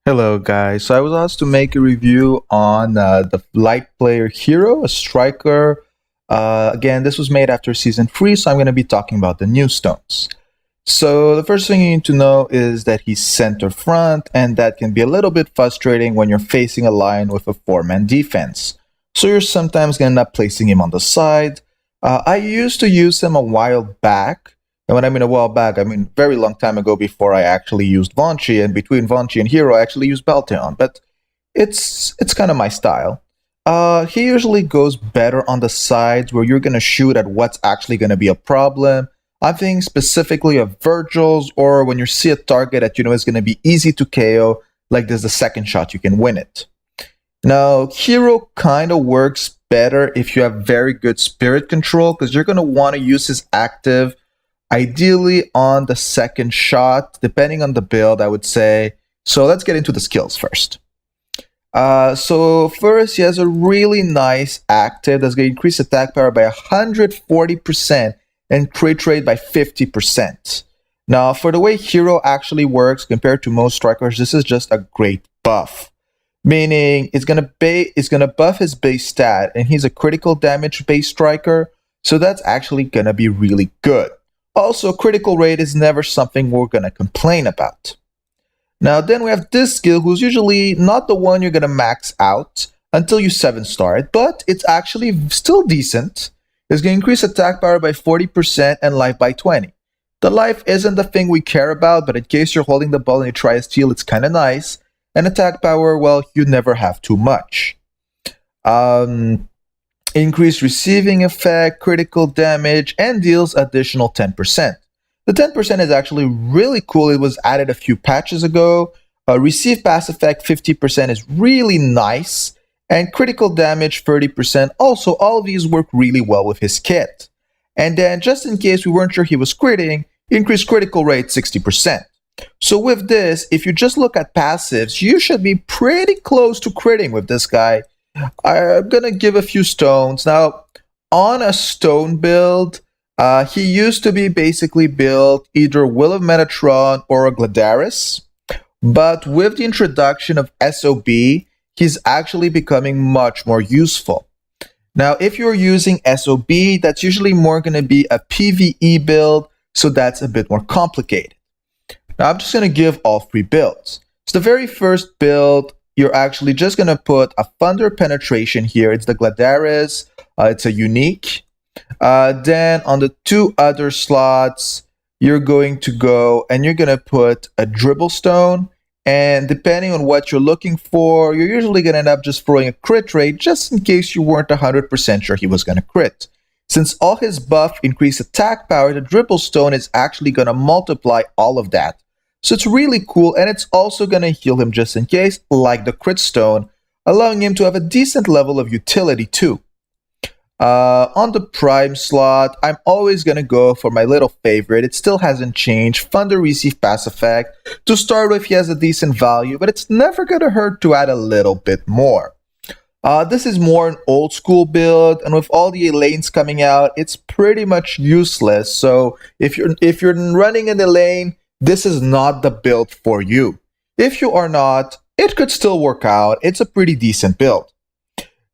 Hello, guys. So I was asked to make a review on the light player Hiro, a striker. Again, this was made after season 3, so I'm going to be talking about the new stones. So the first thing you need to know is that he's center front, and that can be a little bit frustrating when you're facing a line with a 4-man defense. So you're sometimes going to end up placing him on the side. I used to use him a while back. And when I mean a while back, I mean very long time ago before I actually used Vonchi, and between Vonchi and Hero, I actually used Belteon. But it's kind of my style. He usually goes better on the sides where you're going to shoot at what's actually going to be a problem. I'm thinking specifically of Virgil's, or when you see a target that you know is going to be easy to KO, like there's the second shot, you can win it. Now, Hero kind of works better if you have very good spirit control, because you're going to want to use his active ideally on the second shot, depending on the build, I would say. So let's get into the skills first. So first, he has a really nice active that's going to increase attack power by 140% and crit rate by 50%. Now, for the way Hero actually works compared to most strikers, this is just a great buff. Meaning, it's gonna buff his base stat, and he's a critical damage base striker, so that's actually gonna be really good. Also, critical rate is never something we're going to complain about. Now, then we have this skill, who's usually not the one you're going to max out until you 7-star it, but it's actually still decent. It's going to increase attack power by 40% and life by 20. The life isn't the thing we care about, but in case you're holding the ball and you try to steal, it's kind of nice. And attack power, well, you never have too much. Increased receiving effect, critical damage, and deals additional 10%. The 10% is actually really cool. It was added a few patches ago. Receive pass effect 50% is really nice, and critical damage 30%. Also, all of these work really well with his kit. And then, just in case we weren't sure he was critting, increased critical rate 60%. So with this, if you just look at passives, you should be pretty close to critting with this guy. I'm going to give a few stones. Now, on a stone build, he used to be basically built either Will of Metatron or a Gladaris. But with the introduction of SOB, he's actually becoming much more useful. Now, if you're using SOB, that's usually more going to be a PvE build, so that's a bit more complicated. Now, I'm just going to give all 3 builds. So the very first build, you're actually just going to put a Thunder Penetration here. It's the Gladaris. It's a unique. Then on the 2 other slots, you're going to go and you're going to put a Dribble Stone. And depending on what you're looking for, you're usually going to end up just throwing a crit rate just in case you weren't 100% sure he was going to crit. Since all his buff increased attack power, the Dribble Stone is actually going to multiply all of that. So it's really cool, and it's also going to heal him just in case, like the Crit Stone, allowing him to have a decent level of utility too. On the Prime slot, I'm always going to go for my little favorite. It still hasn't changed. Thunder Receive Pass Effect. To start with, he has a decent value, but it's never going to hurt to add a little bit more. This is more an old school build, and with all the lanes coming out, it's pretty much useless. So if you're running in the lane, this is not the build for you. If you are not, it could still work out. It's a pretty decent build.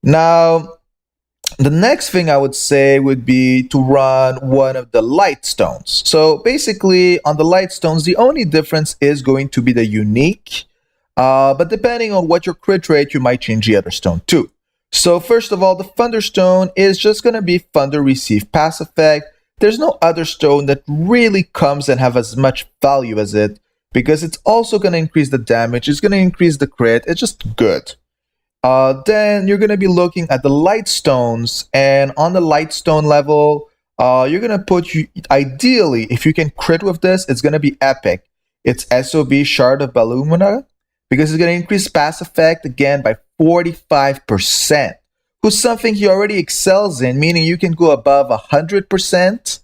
Now, the next thing I would say would be to run one of the light stones. So basically, on the light stones, the only difference is going to be the unique. But depending on what your crit rate, you might change the other stone too. So first of all, the Thunderstone is just going to be Thunder Receive Pass Effect. There's no other stone that really comes and have as much value as it, because it's also going to increase the damage, it's going to increase the crit, it's just good. Then you're going to be looking at the light stones, and on the light stone level, you're going to put, ideally, if you can crit with this, it's going to be epic. It's SOB Shard of Balumina, because it's going to increase pass effect again by 45%. Who's something he already excels in, meaning you can go above 100%,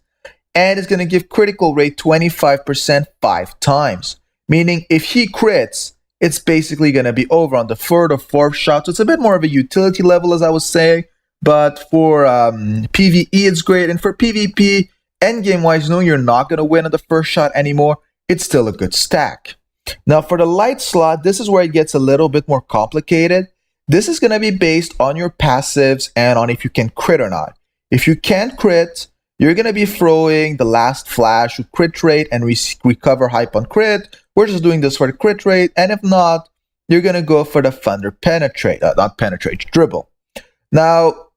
and it's going to give critical rate 25% 5 times. Meaning if he crits, it's basically going to be over on the 3rd or 4th shot. So it's a bit more of a utility level, as I was saying, but for PvE it's great, and for PvP, endgame wise, no, you're not going to win on the first shot anymore, it's still a good stack. Now for the light slot, this is where it gets a little bit more complicated. This is going to be based on your passives and on if you can crit or not. If you can't crit, you're going to be throwing the last flash with crit rate and recover hype on crit. We're just doing this for the crit rate. And if not, you're going to go for the thunder penetrate, not penetrate, dribble. Now,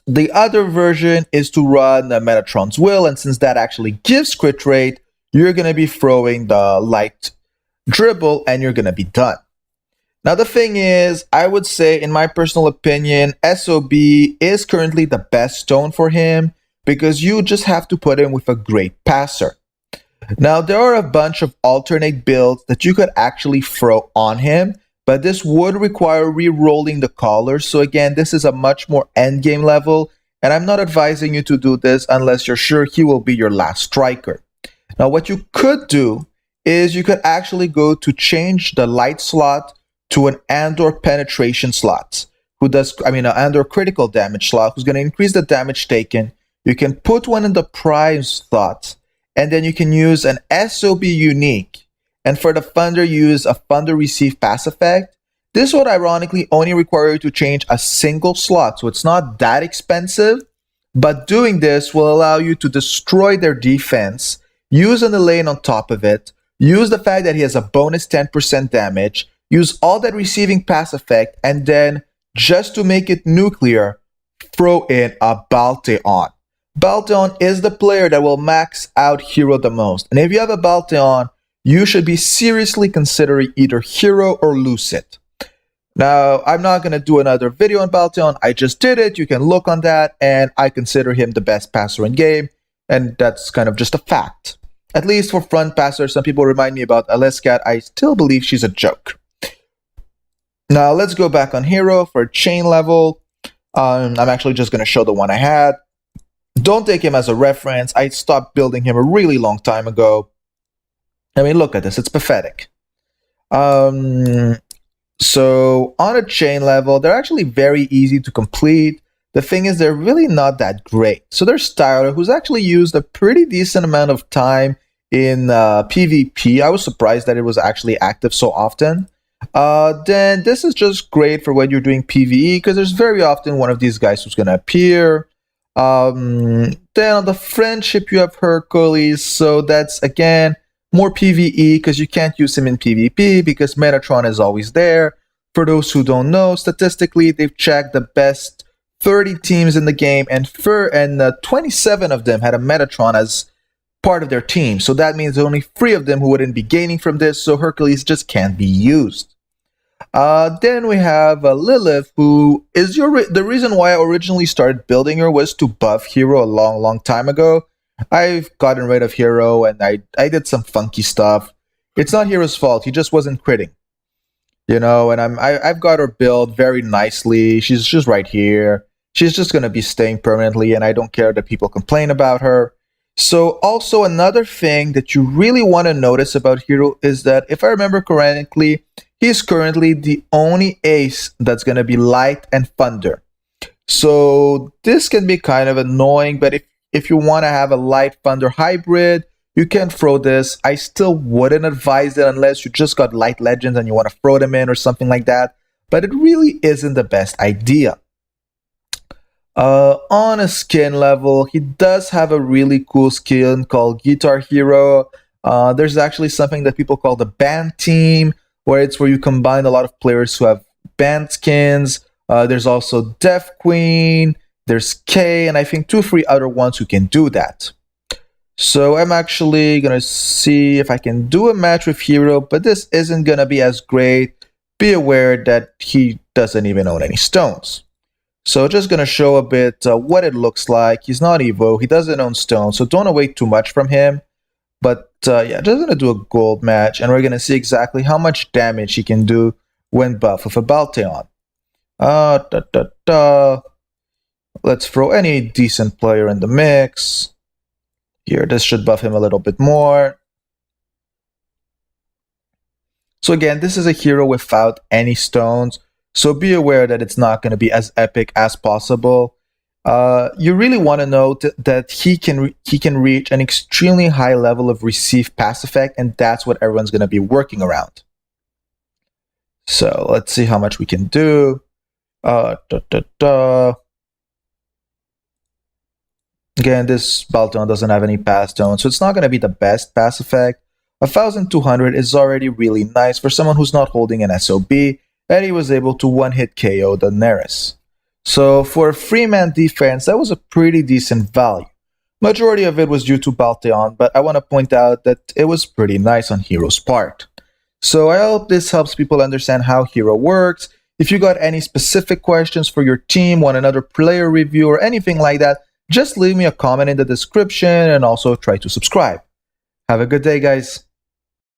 the other version is to run the Metatron's Will. And since that actually gives crit rate, you're going to be throwing the light dribble and you're going to be done. Now, the thing is, I would say, in my personal opinion, SOB is currently the best stone for him because you just have to put him with a great passer. Now, there are a bunch of alternate builds that you could actually throw on him, but this would require re-rolling the collar. So again, this is a much more endgame level, and I'm not advising you to do this unless you're sure he will be your last striker. Now, what you could do is you could actually go to change the light slot to an Andor penetration slot, an Andor critical damage slot, who's going to increase the damage taken. You can put one in the prime slot, and then you can use an SOB unique. And for the Thunder, use a Thunder receive pass effect. This would ironically only require you to change a single slot, so it's not that expensive, but doing this will allow you to destroy their defense, use an lane on top of it, use the fact that he has a bonus 10% damage, use all that receiving pass effect, and then, just to make it nuclear, throw in a Balteon. Balteon is the player that will max out Hiro the most. And if you have a Balteon, you should be seriously considering either Hiro or Lucid. Now, I'm not going to do another video on Balteon. I just did it. You can look on that, and I consider him the best passer in game, and that's kind of just a fact. At least for front passers, some people remind me about Aliscat. I still believe she's a joke. Now, let's go back on Hiro for chain level. I'm actually just going to show the one I had. Don't take him as a reference. I stopped building him a really long time ago. I mean, look at this. It's pathetic. So, on a chain level, they're actually very easy to complete. The thing is, they're really not that great. So, there's Tyler, who's actually used a pretty decent amount of time in PvP. I was surprised that it was actually active so often. Then this is just great for when you're doing PvE, because there's very often one of these guys who's going to appear. Then on the friendship, you have Hercules, so that's again more PvE because you can't use him in PvP because Metatron is always there. For those who don't know, statistically, they've checked the best 30 teams in the game, and 27 of them had a Metatron as part of their team. So that means only 3 of them who wouldn't be gaining from this, so Hercules just can't be used. Then we have Lilith, who is the reason why I originally started building her was to buff Hiro a long time ago. I've gotten rid of Hiro and I did some funky stuff. It's not Hiro's fault, he just wasn't critting. You know, and I've got her built very nicely. She's just right here. She's just gonna be staying permanently, and I don't care that people complain about her. So also another thing that you really want to notice about Hiro is that, if I remember correctly, he's currently the only ace that's going to be light and thunder. So this can be kind of annoying, but if you want to have a light thunder hybrid, you can throw this. I still wouldn't advise it unless you just got light legends and you want to throw them in or something like that, but it really isn't the best idea. On a skin level, he does have a really cool skin called Guitar Hero. There's actually something that people call the band team, where you combine a lot of players who have band skins. There's also Deaf Queen, there's K, and I think 2-3 other ones who can do that. So I'm actually going to see if I can do a match with Hiro, but this isn't going to be as great. Be aware that he doesn't even own any stones. So just going to show a bit what it looks like. He's not Evo, he doesn't own stones, so don't await too much from him. But yeah, just going to do a gold match, and we're going to see exactly how much damage he can do when buffed with a Balteon. Let's throw any decent player in the mix. Here, this should buff him a little bit more. So again, this is a hero without any stones, so be aware that it's not going to be as epic as possible. You really want to note that he can reach an extremely high level of received pass effect, and that's what everyone's going to be working around. So let's see how much we can do. Again, this Balteon doesn't have any pass tone, so it's not going to be the best pass effect. 1200 is already really nice for someone who's not holding an SOB, and he was able to one-hit KO the Neris. So for a free-man defense, that was a pretty decent value. Majority of it was due to Balteon, but I want to point out that it was pretty nice on Hiro's part. So I hope this helps people understand how Hiro works. If you got any specific questions for your team, want another player review or anything like that, just leave me a comment in the description and also try to subscribe. Have a good day, guys.